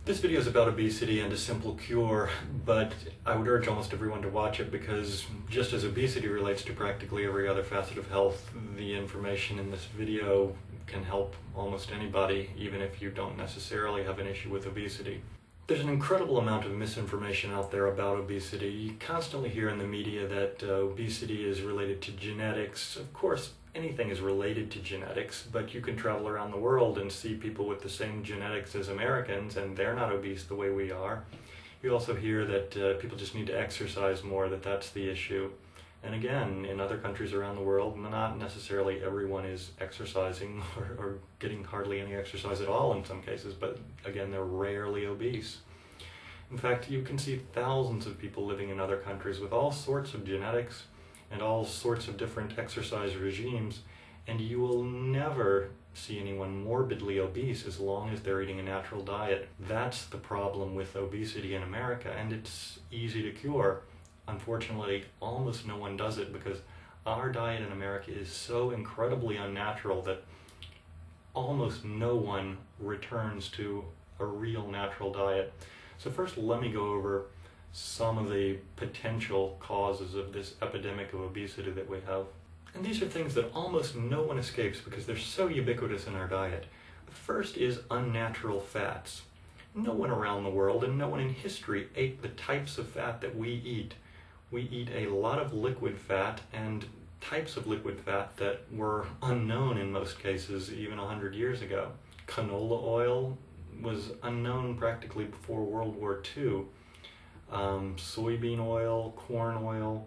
This video is about obesity and a simple cure, but I would urge almost everyone to watch it because just as obesity relates to practically every other facet of health, the information in this video can help almost anybody, even if you don't necessarily have an issue with obesity. There's an incredible amount of misinformation out there about obesity. You constantly hear in the media that obesity is related to genetics. Of course, anything is related to genetics, but you can travel around the world and see people with the same genetics as Americans, and they're not obese the way we are. You also hear that people just need to exercise more, that's the issue. And again, in other countries around the world, not necessarily everyone is exercising or getting hardly any exercise at all in some cases, but again, they're rarely obese. In fact, you can see thousands of people living in other countries with all sorts of genetics and all sorts of different exercise regimes, and you will never see anyone morbidly obese as long as they're eating a natural diet. That's the problem with obesity in America, and it's easy to cure. Unfortunately, almost no one does it because our diet in America is so incredibly unnatural that almost no one returns to a real natural diet. So first, let me go over some of the potential causes of this epidemic of obesity that we have. And these are things that almost no one escapes because they're so ubiquitous in our diet. The first is unnatural fats. No one around the world and no one in history ate the types of fat that we eat. We eat a lot of liquid fat and types of liquid fat that were unknown in most cases even 100 years ago. Canola oil was unknown practically before World War II. Soybean oil, corn oil,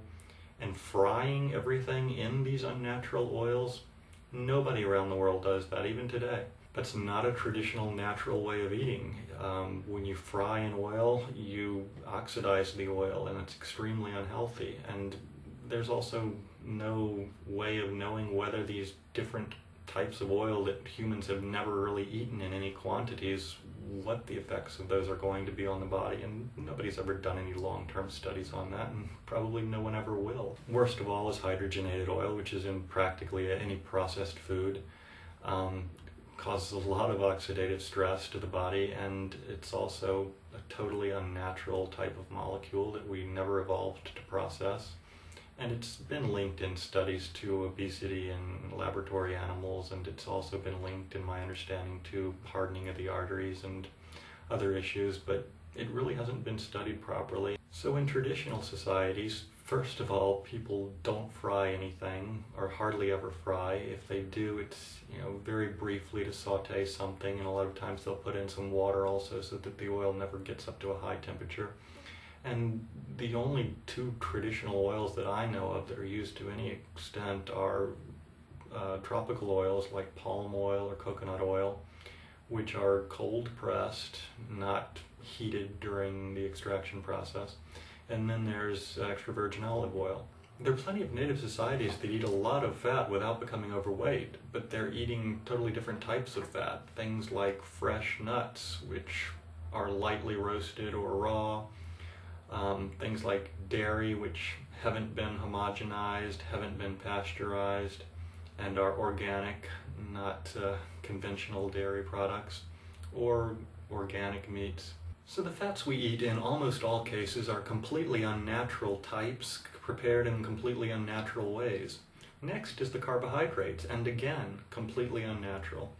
and frying everything in these unnatural oils, nobody around the world does that, even today. That's not a traditional natural way of eating. When you fry in oil, you oxidize the oil and it's extremely unhealthy. And there's also no way of knowing whether these different types of oil that humans have never really eaten in any quantities, what the effects of those are going to be on the body, and nobody's ever done any long-term studies on that, and probably no one ever will. Worst of all is hydrogenated oil, which is in practically any processed food. Causes a lot of oxidative stress to the body, and it's also a totally unnatural type of molecule that we never evolved to process. And it's been linked in studies to obesity in laboratory animals, and it's also been linked, in my understanding, to hardening of the arteries and other issues, but it really hasn't been studied properly. So in traditional societies, first of all, people don't fry anything, or hardly ever fry. If they do, it's very briefly to saute something, and a lot of times they'll put in some water also so that the oil never gets up to a high temperature. And the only two traditional oils that I know of that are used to any extent are tropical oils like palm oil or coconut oil, which are cold pressed, not heated during the extraction process. And then there's extra virgin olive oil. There are plenty of native societies that eat a lot of fat without becoming overweight, but they're eating totally different types of fat. Things like fresh nuts, which are lightly roasted or raw. Things like dairy, which haven't been homogenized, haven't been pasteurized, and are organic, not conventional dairy products, or organic meats. So the fats we eat in almost all cases are completely unnatural types, prepared in completely unnatural ways. Next is the carbohydrates, and again, completely unnatural.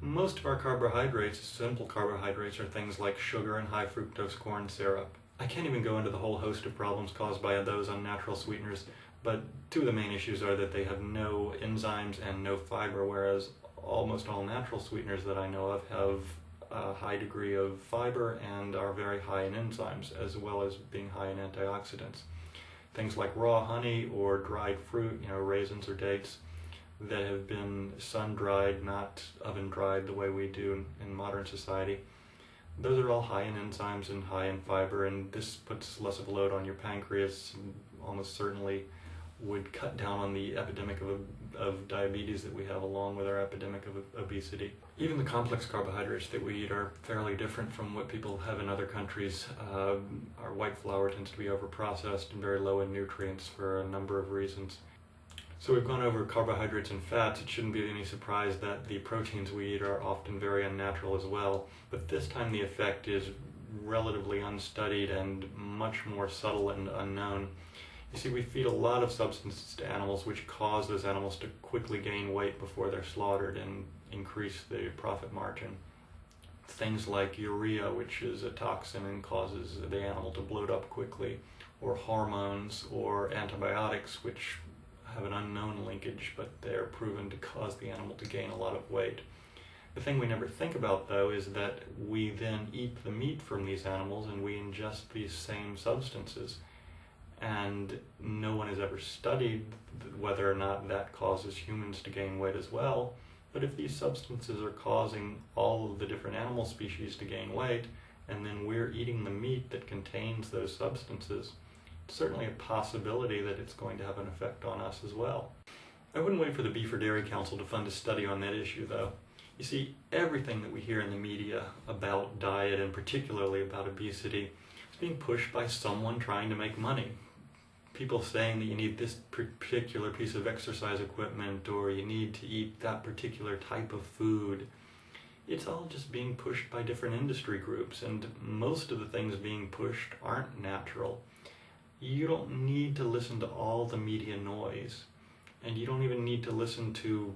Most of our carbohydrates, simple carbohydrates, are things like sugar and high fructose corn syrup. I can't even go into the whole host of problems caused by those unnatural sweeteners, but two of the main issues are that they have no enzymes and no fiber, whereas almost all natural sweeteners that I know of have a high degree of fiber and are very high in enzymes, as well as being high in antioxidants. Things like raw honey or dried fruit, raisins or dates, that have been sun-dried, not oven-dried the way we do in modern society. Those are all high in enzymes and high in fiber, and this puts less of a load on your pancreas, and almost certainly would cut down on the epidemic of diabetes that we have, along with our epidemic of obesity. Even the complex carbohydrates that we eat are fairly different from what people have in other countries. Our white flour tends to be overprocessed and very low in nutrients for a number of reasons. So we've gone over carbohydrates and fats. It shouldn't be any surprise that the proteins we eat are often very unnatural as well, but this time the effect is relatively unstudied and much more subtle and unknown. You see, we feed a lot of substances to animals which cause those animals to quickly gain weight before they're slaughtered and increase the profit margin. Things like urea, which is a toxin and causes the animal to bloat up quickly, or hormones or antibiotics, which have an unknown linkage, but they're proven to cause the animal to gain a lot of weight. The thing we never think about, though, is that we then eat the meat from these animals and we ingest these same substances. And no one has ever studied whether or not that causes humans to gain weight as well. But if these substances are causing all of the different animal species to gain weight, and then we're eating the meat that contains those substances, it's certainly a possibility that it's going to have an effect on us as well. I wouldn't wait for the Beef or Dairy Council to fund a study on that issue, though. You see, everything that we hear in the media about diet, and particularly about obesity, is being pushed by someone trying to make money. People saying that you need this particular piece of exercise equipment, or you need to eat that particular type of food. It's all just being pushed by different industry groups, and most of the things being pushed aren't natural. You don't need to listen to all the media noise, and you don't even need to listen to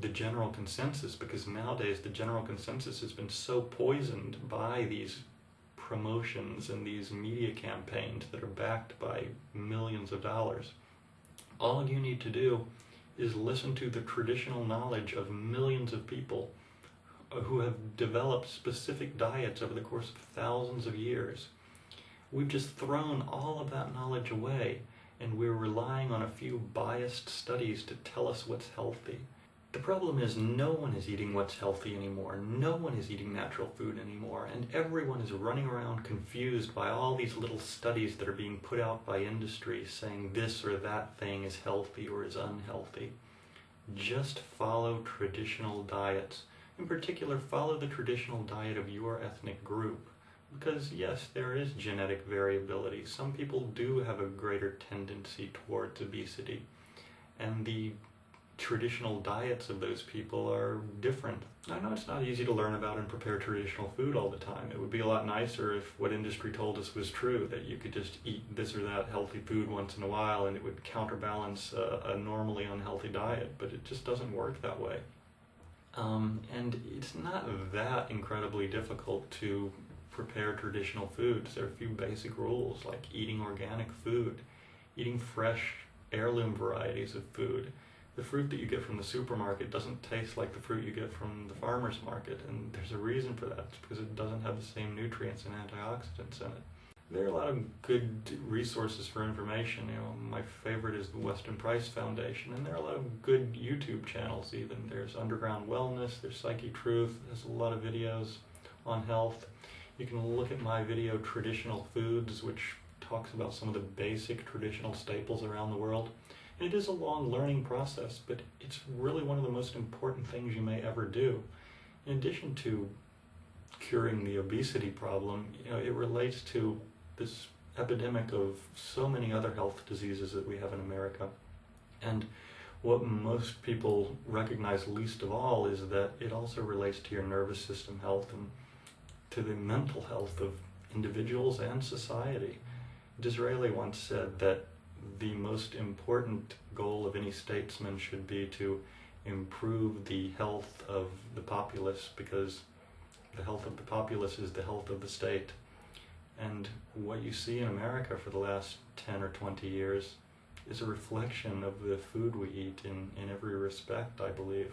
the general consensus, because nowadays the general consensus has been so poisoned by these promotions and these media campaigns that are backed by millions of dollars. All you need to do is listen to the traditional knowledge of millions of people who have developed specific diets over the course of thousands of years. We've just thrown all of that knowledge away, and we're relying on a few biased studies to tell us what's healthy. The problem is no one is eating what's healthy anymore. No one is eating natural food anymore, and everyone is running around confused by all these little studies that are being put out by industry saying this or that thing is healthy or is unhealthy. Just follow traditional diets. In particular, follow the traditional diet of your ethnic group. Because yes, there is genetic variability. Some people do have a greater tendency towards obesity, and the traditional diets of those people are different. I know it's not easy to learn about and prepare traditional food all the time. It would be a lot nicer if what industry told us was true, that you could just eat this or that healthy food once in a while and it would counterbalance a normally unhealthy diet, but it just doesn't work that way. And it's not that incredibly difficult to prepare traditional foods. There are a few basic rules, like eating organic food, eating fresh heirloom varieties of food. The fruit that you get from the supermarket doesn't taste like the fruit you get from the farmer's market, and there's a reason for that. It's because it doesn't have the same nutrients and antioxidants in it. There are a lot of good resources for information. My favorite is the Weston Price Foundation, and there are a lot of good YouTube channels even. There's Underground Wellness, there's Psyche Truth, there's a lot of videos on health. You can look at my video, Traditional Foods, which talks about some of the basic traditional staples around the world. And it is a long learning process, but it's really one of the most important things you may ever do. In addition to curing the obesity problem, it relates to this epidemic of so many other health diseases that we have in America. And what most people recognize least of all is that it also relates to your nervous system health and to the mental health of individuals and society. Disraeli once said that the most important goal of any statesman should be to improve the health of the populace, because the health of the populace is the health of the state. And what you see in America for the last 10 or 20 years is a reflection of the food we eat in every respect, I believe.